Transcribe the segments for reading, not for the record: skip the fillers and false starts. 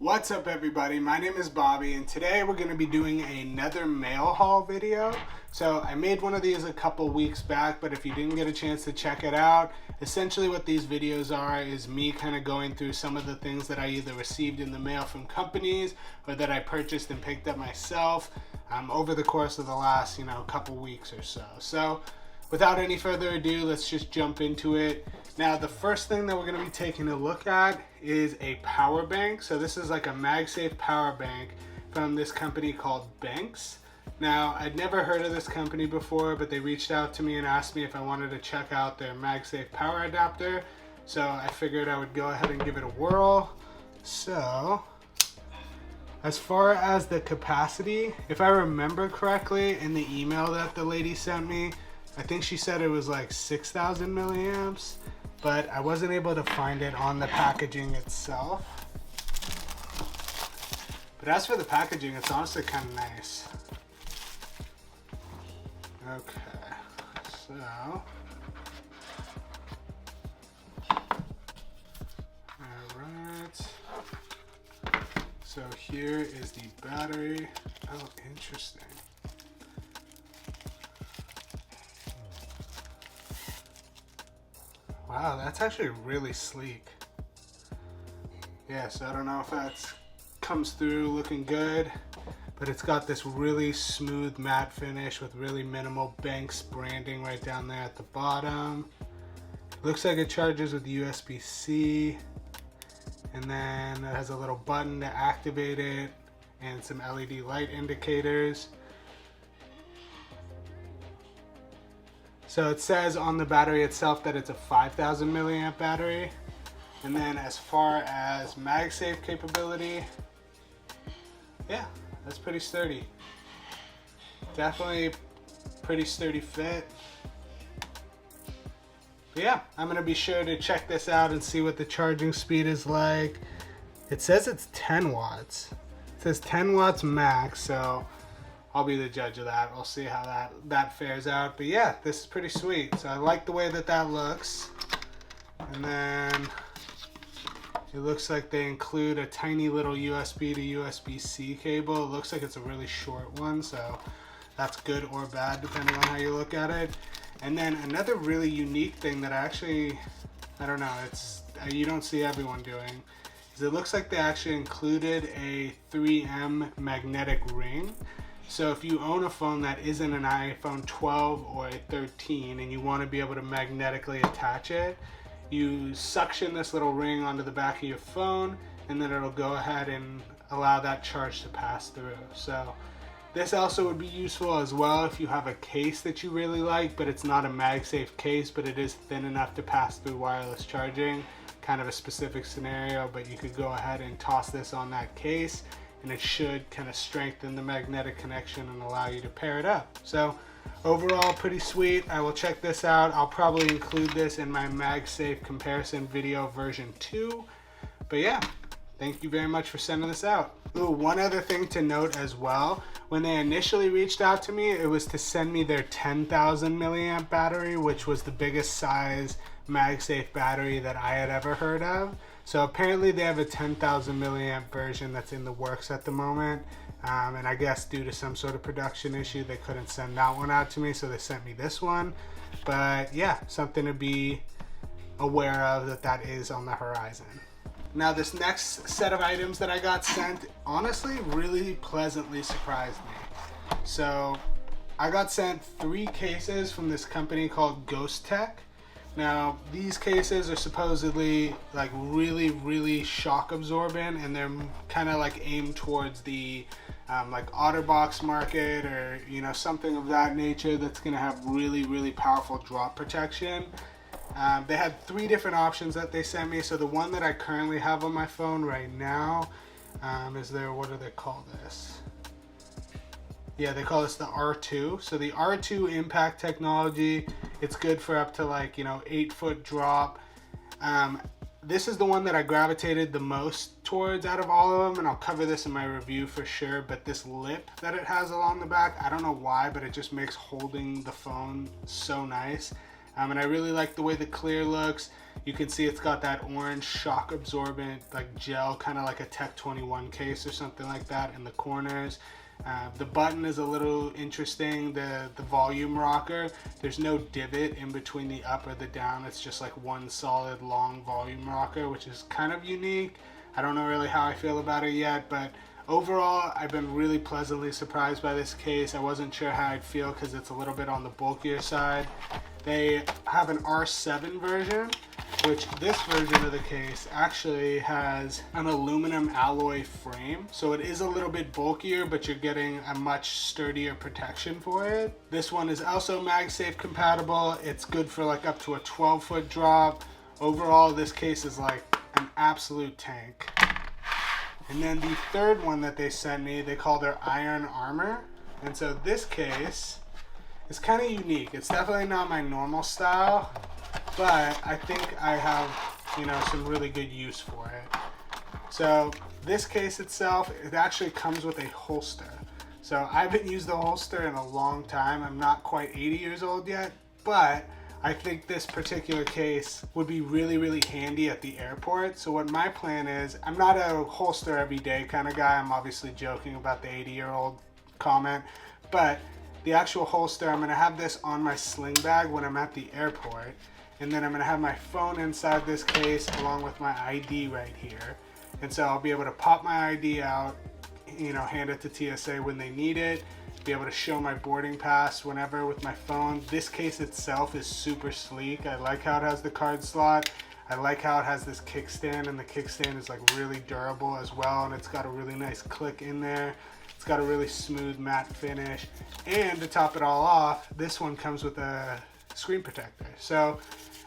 What's up everybody, my name is Bobby and today we're going to be doing another mail haul video. So I made one of these a couple weeks back, but if you didn't get a chance to check it out, essentially what these videos are is me kind of going through some of the things that I either received in the mail from companies or that I purchased and picked up myself over the course of the last couple weeks or so. So without any further ado, let's just jump into it. Now, the first thing that we're going to be taking a look at is a power bank. So this is like a MagSafe power bank from this company called Benks. Now, I'd never heard of this company before, but they reached out to me and asked me if I wanted to check out their MagSafe power adapter. So I figured I would go ahead and give it a whirl. So, as far as the capacity, if I remember correctly in the email that the lady sent me, I think she said it was like 6,000 milliamps, but I wasn't able to find it on the packaging itself. But as for the packaging, it's honestly kind of nice. Okay, so alright. So here is the battery. Oh, interesting. Wow, that's actually really sleek. Yeah, so I don't know if that comes through looking good, but it's got this really smooth matte finish with really minimal Benks branding right down there at the bottom. Looks like it charges with USB-C, and then it has a little button to activate it and some LED light indicators. So it says on the battery itself that it's a 5,000 milliamp battery. And then as far as MagSafe capability, yeah, that's pretty sturdy. Definitely pretty sturdy fit. But yeah, I'm gonna be sure to check this out and see what the charging speed is like. It says it's 10 watts. It says 10 watts max, so I'll be the judge of that. We'll see how that fares out. But yeah, this is pretty sweet. So I like the way that looks. And then it looks like they include a tiny little USB to USB-C cable. It looks like it's a really short one, so that's good or bad depending on how you look at it. And then another really unique thing that I don't know, you don't see everyone doing, is it looks like they actually included a 3M magnetic ring. So if you own a phone that isn't an iPhone 12 or a 13 and you want to be able to magnetically attach it, you suction this little ring onto the back of your phone and then it'll go ahead and allow that charge to pass through. So this also would be useful as well if you have a case that you really like, but it's not a MagSafe case, but it is thin enough to pass through wireless charging. Kind of a specific scenario, but you could go ahead and toss this on that case and it should kind of strengthen the magnetic connection and allow you to pair it up. So overall, pretty sweet. I will check this out. I'll probably include this in my MagSafe comparison video version 2. But yeah, thank you very much for sending this out. Ooh, one other thing to note as well, when they initially reached out to me, it was to send me their 10,000 milliamp battery, which was the biggest size MagSafe battery that I had ever heard of. So apparently they have a 10,000 milliamp version that's in the works at the moment. And I guess due to some sort of production issue, they couldn't send that one out to me, so they sent me this one. But yeah, something to be aware of that is on the horizon. Now this next set of items that I got sent, honestly, really pleasantly surprised me. So I got sent 3 cases from this company called Ghostek. Now these cases are supposedly like really shock absorbent, and they're kind of like aimed towards the like OtterBox market, or something of that nature that's gonna have really powerful drop protection. They had 3 different options that they sent me. So the one that I currently have on my phone right now is their, what do they call this? Yeah, they call this the R2. So the R2 impact technology, it's good for up to 8-foot drop. This is the one that I gravitated the most towards out of all of them, and I'll cover this in my review for sure. But this lip that it has along the back, I don't know why, but it just makes holding the phone so nice. And I really like the way the clear looks. You can see it's got that orange shock absorbent like gel, kind of like a Tech 21 case or something like that in the corners. The button is a little interesting, the volume rocker. There's no divot in between the up or the down. It's just like one solid long volume rocker, which is kind of unique. I don't know really how I feel about it yet, but overall, I've been really pleasantly surprised by this case. I wasn't sure how I'd feel because it's a little bit on the bulkier side. They have an R7 version, which this version of the case actually has an aluminum alloy frame. So it is a little bit bulkier, but you're getting a much sturdier protection for it. This one is also MagSafe compatible. It's good for like up to a 12-foot drop. Overall, this case is like an absolute tank. And then the third one that they sent me, they call their Iron Armor. And so this case is kind of unique. It's definitely not my normal style, but I think I have, you know, some really good use for it. So this case itself, it actually comes with a holster. So I haven't used the holster in a long time. I'm not quite 80 years old yet, but I think this particular case would be really, really handy at the airport. So what my plan is, I'm not a holster every day kind of guy. I'm obviously joking about the 80-year-old comment, but the actual holster, I'm gonna have this on my sling bag when I'm at the airport. And then I'm gonna have my phone inside this case along with my ID right here. And so I'll be able to pop my ID out, you know, hand it to TSA when they need it, be able to show my boarding pass whenever with my phone. This case itself is super sleek. I like how it has the card slot. I like how it has this kickstand, and the kickstand is like really durable as well, and it's got a really nice click in there. It's got a really smooth matte finish. And to top it all off, this one comes with a screen protector. So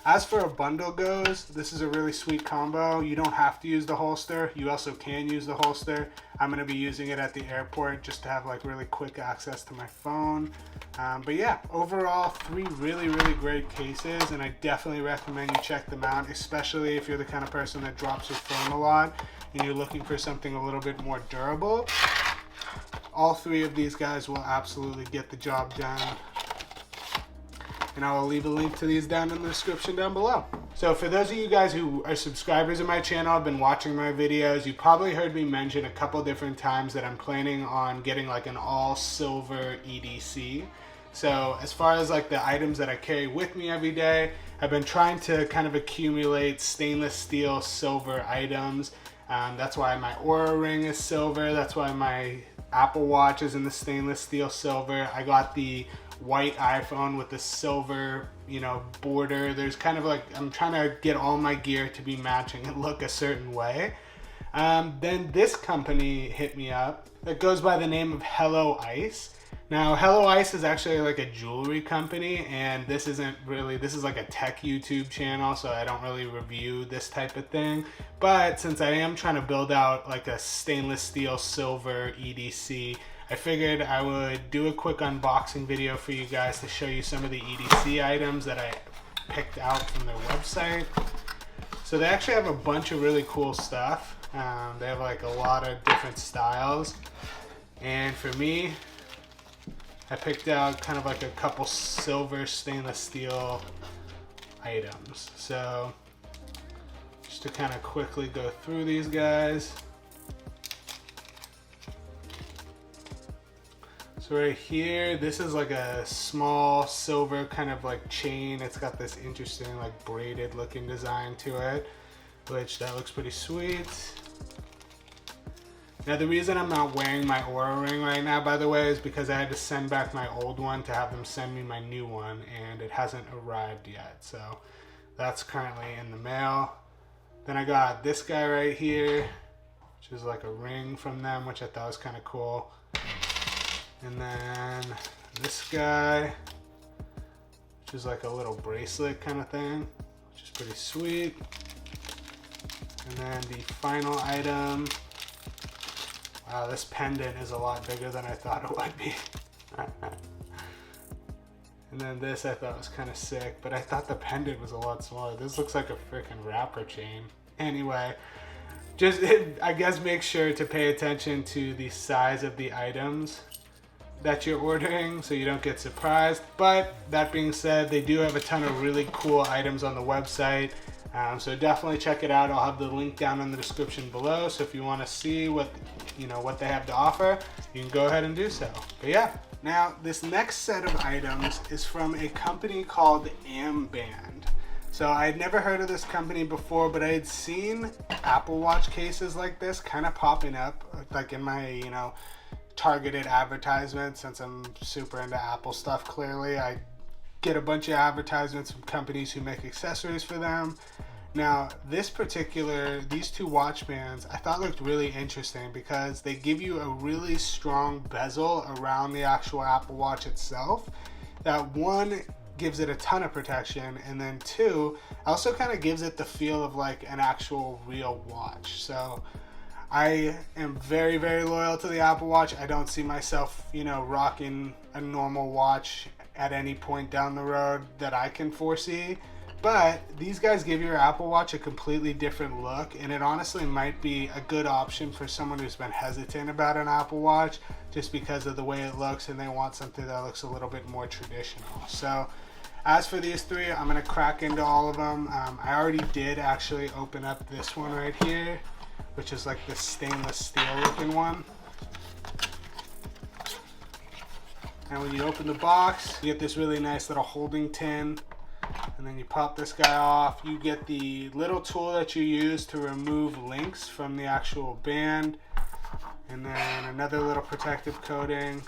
as for a bundle goes, this is a really sweet combo. You don't have to use the holster. You also can use the holster. I'm gonna be using it at the airport just to have like really quick access to my phone. But yeah, overall, 3 really, really great cases, and I definitely recommend you check them out, especially if you're the kind of person that drops your phone a lot and you're looking for something a little bit more durable. All 3 of these guys will absolutely get the job done. And I will leave a link to these down in the description down below. So for those of you guys who are subscribers of my channel, have been watching my videos, you probably heard me mention a couple different times that I'm planning on getting like an all silver EDC. So as far as like the items that I carry with me every day, I've been trying to kind of accumulate stainless steel silver items. That's why my Oura ring is silver. That's why my Apple Watch is in the stainless steel silver. I got the white iPhone with the silver, you know, border. There's kind of like, I'm trying to get all my gear to be matching and look a certain way. Then this company hit me up that goes by the name of Hello Ice. Now, Hello Ice is actually like a jewelry company, and this isn't really, this is like a tech YouTube channel, so I don't really review this type of thing. But since I am trying to build out like a stainless steel silver EDC, I figured I would do a quick unboxing video for you guys to show you some of the EDC items that I picked out from their website. So they actually have a bunch of really cool stuff. They have like a lot of different styles. And for me, I picked out kind of like a couple silver stainless steel items. So just to kind of quickly go through these guys. So right here, this is like a small silver kind of like chain. It's got this interesting like braided looking design to it, which that looks pretty sweet. Now the reason I'm not wearing my Oura ring right now, by the way, is because I had to send back my old one to have them send me my new one, and it hasn't arrived yet. So that's currently in the mail. Then I got this guy right here, which is like a ring from them, which I thought was kind of cool. And then this guy, which is like a little bracelet kind of thing, which is pretty sweet. And then the final item, wow, this pendant is a lot bigger than I thought it would be. And then this I thought was kind of sick, but I thought the pendant was a lot smaller. This looks like a freaking wrapper chain. Anyway, just I guess make sure to pay attention to the size of the items. that you're ordering so you don't get surprised. But that being said, they do have a ton of really cool items on the website. So definitely check it out. I'll have the link down in the description below. So if you want to see what they have to offer, you can go ahead and do so. But yeah, now this next set of items is from a company called Amband. So I had never heard of this company before, but I had seen Apple Watch cases like this kind of popping up, like in my, targeted advertisements. Since I'm super into Apple stuff, clearly I get a bunch of advertisements from companies who make accessories for them. Now these two watch bands I thought looked really interesting because they give you a really strong bezel around the actual Apple Watch itself. That one gives it a ton of protection, and then two also kind of gives it the feel of like an actual real watch. So I am very, very loyal to the Apple Watch. I don't see myself, rocking a normal watch at any point down the road that I can foresee. But these guys give your Apple Watch a completely different look, and it honestly might be a good option for someone who's been hesitant about an Apple Watch just because of the way it looks, and they want something that looks a little bit more traditional. So as for these three, I'm going to crack into all of them. I already did actually open up this one right here, which is like this stainless steel looking one. And when you open the box, you get this really nice little holding tin. And then you pop this guy off. You get the little tool that you use to remove links from the actual band. And then another little protective coating.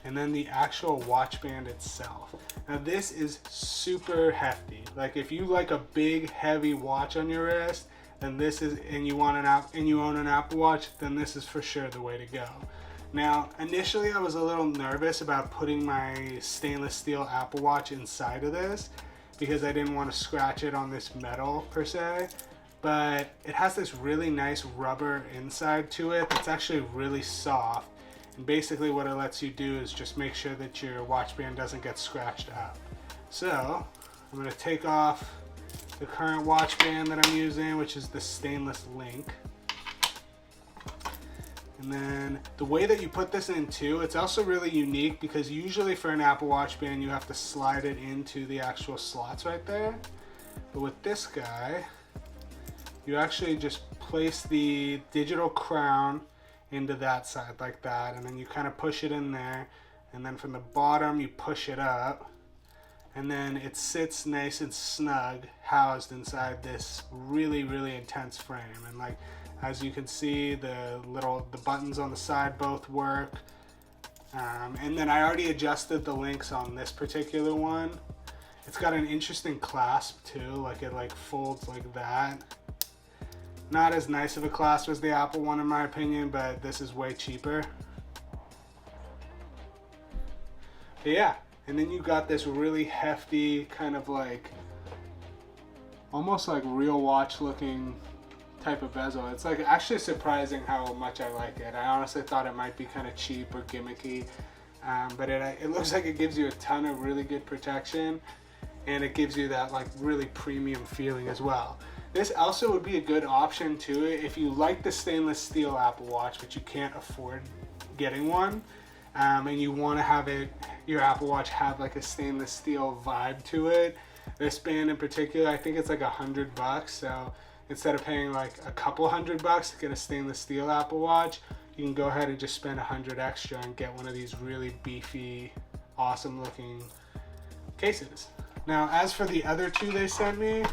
And then the actual watch band itself. Now this is super hefty. Like if you like a big heavy watch on your wrist, then this is, and you own an Apple Watch, then this is for sure the way to go. Now, initially I was a little nervous about putting my stainless steel Apple Watch inside of this because I didn't want to scratch it on this metal per se, but it has this really nice rubber inside to it that's actually really soft. And basically what it lets you do is just make sure that your watch band doesn't get scratched up. So I'm going to take off the current watch band that I'm using, which is the stainless link. And then the way that you put this in too, it's also really unique because usually for an Apple Watch band you have to slide it into the actual slots right there. But with this guy, you actually just place the digital crown into that side like that, and then you kind of push it in there, and then from the bottom you push it up, and then it sits nice and snug housed inside this really, really intense frame. And like as you can see, the buttons on the side both work. And then I already adjusted the links on this particular one. It's got an interesting clasp too, like it like folds like that. Not as nice of a clasp as the Apple one in my opinion, but this is way cheaper. But yeah, and then you got this really hefty kind of like, almost like real watch looking type of bezel. It's like actually surprising how much I like it. I honestly thought it might be kind of cheap or gimmicky, but it looks like it gives you a ton of really good protection, and it gives you that like really premium feeling as well. This also would be a good option too if you like the stainless steel Apple Watch but you can't afford getting one, and you want to have your Apple Watch have like a stainless steel vibe to it. This band in particular, I think it's like $100, so instead of paying like a couple $100 to get a stainless steel Apple Watch, you can go ahead and just spend $100 extra and get one of these really beefy, awesome looking cases. Now, as for the other two they sent me,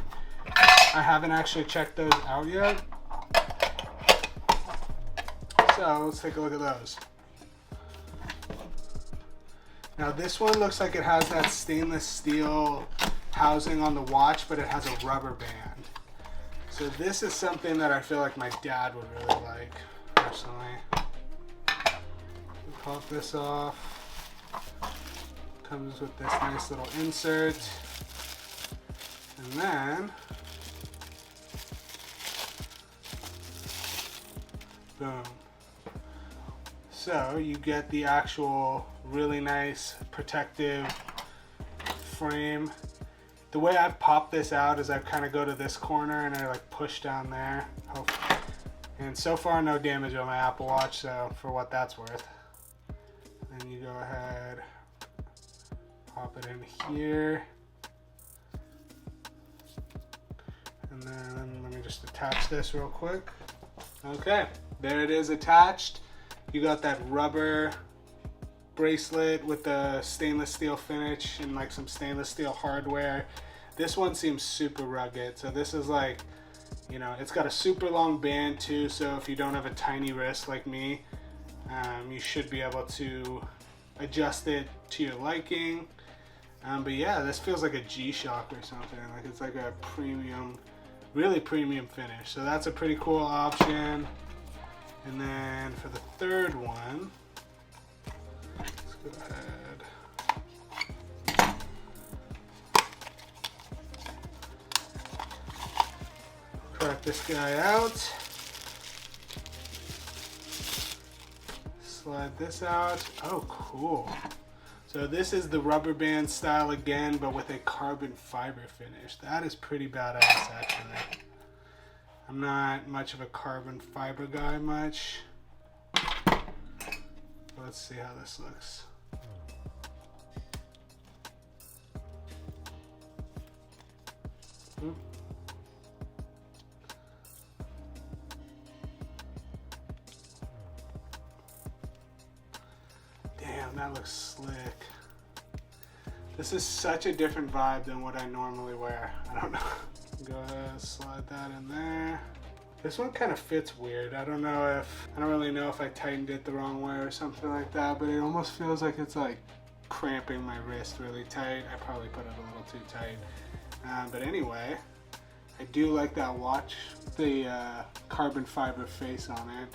I haven't actually checked those out yet. So let's take a look at those. Now this one looks like it has that stainless steel housing on the watch, but it has a rubber band. So this is something that I feel like my dad would really like, personally. Pop this off. Comes with this nice little insert. And then, boom. So you get the actual really nice protective frame. The way I pop this out is I kind of go to this corner and I like push down there. And so far no damage on my Apple Watch, so for what that's worth. And you go ahead, pop it in here. And then let me just attach this real quick. Okay, there it is attached. You got that rubber bracelet with the stainless steel finish and like some stainless steel hardware. This one seems super rugged. So this is like, you know, it's got a super long band too. So if you don't have a tiny wrist like me, you should be able to adjust it to your liking. But yeah, this feels like a G-Shock or something. Like it's like a premium, really premium finish. So that's a pretty cool option. And then for the third one, let's go ahead. Crack this guy out. Slide this out. Oh, cool. So this is the rubber band style again, but with a carbon fiber finish. That is pretty badass, actually. I'm not much of a carbon fiber guy much. Let's see how this looks. Oop. Damn, that looks slick. This is such a different vibe than what I normally wear. I don't know. Go ahead, slide that in there. This one kind of fits weird. I don't really know if I tightened it the wrong way or something like that, but it almost feels like it's like cramping my wrist really tight. I probably put it a little too tight. But anyway, I do like that watch, the carbon fiber face on it.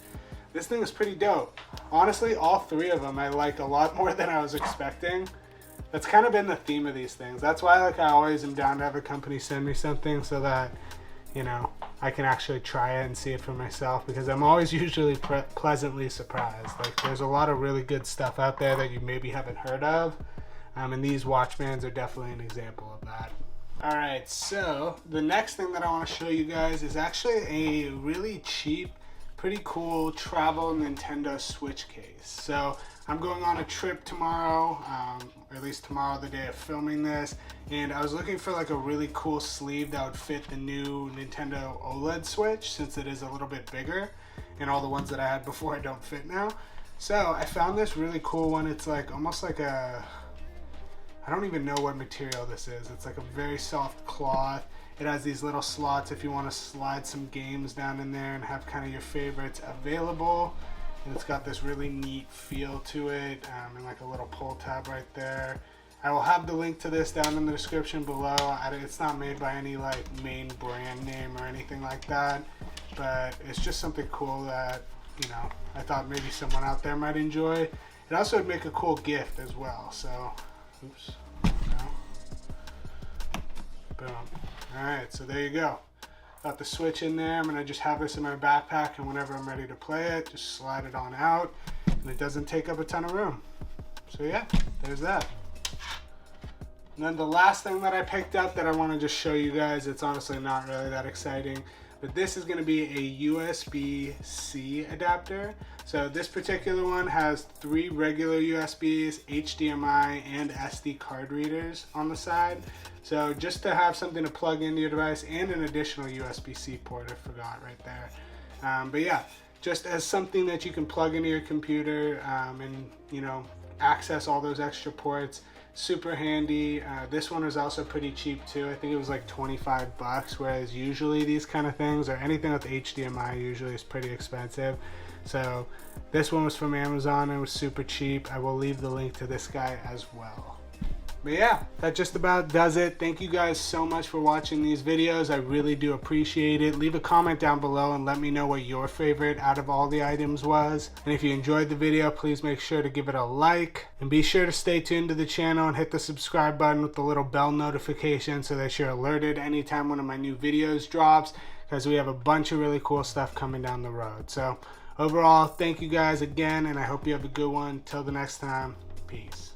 This thing is pretty dope. Honestly, all three of them I like a lot more than I was expecting. That's kind of been the theme of these things. That's why I always am down to have a company send me something so that, you know, I can actually try it and see it for myself, because I'm always usually pleasantly surprised. Like there's a lot of really good stuff out there that you maybe haven't heard of. And these watch bands are definitely an example of that. All right, so the next thing that I want to show you guys is actually a really cheap, pretty cool travel Nintendo Switch case. So I'm going on a trip tomorrow, or at least tomorrow, the day of filming this, and I was looking for like a really cool sleeve that would fit the new Nintendo OLED Switch, since it is a little bit bigger, and all the ones that I had before don't fit now. So I found this really cool one. It's like almost like a, I don't even know what material this is. It's like a very soft cloth. It has these little slots if you want to slide some games down in there and have kind of your favorites available. And it's got this really neat feel to it, and like a little pull tab right there. I will have the link to this down in the description below. It's not made by any like main brand name or anything like that, but it's just something cool that, you know, I thought maybe someone out there might enjoy. It also would make a cool gift as well. So, oops, no. Boom. All right, so there you go. Got the Switch in there. I'm gonna just have this in my backpack, and whenever I'm ready to play it, just slide it on out, and it doesn't take up a ton of room. So yeah, there's that. And then the last thing that I picked up that I want to just show you guys, it's honestly not really that exciting, but this is going to be a USB-C adapter. So this particular one has 3 regular USBs, HDMI, and SD card readers on the side. So just to have something to plug into your device, and an additional USB-C port, I forgot right there. But yeah, just as something that you can plug into your computer, and, you know, access all those extra ports. Super handy. This one was also pretty cheap too. I think it was like 25 bucks, whereas usually these kind of things, or anything with HDMI, usually is pretty expensive. So this one was from Amazon and was super cheap. I will leave the link to this guy as well. But yeah, that just about does it. Thank you guys so much for watching these videos. I really do appreciate it. Leave a comment down below and let me know what your favorite out of all the items was. And if you enjoyed the video, please make sure to give it a like. And be sure to stay tuned to the channel and hit the subscribe button with the little bell notification so that you're alerted anytime one of my new videos drops, because we have a bunch of really cool stuff coming down the road. So overall, thank you guys again, and I hope you have a good one. Till the next time, peace.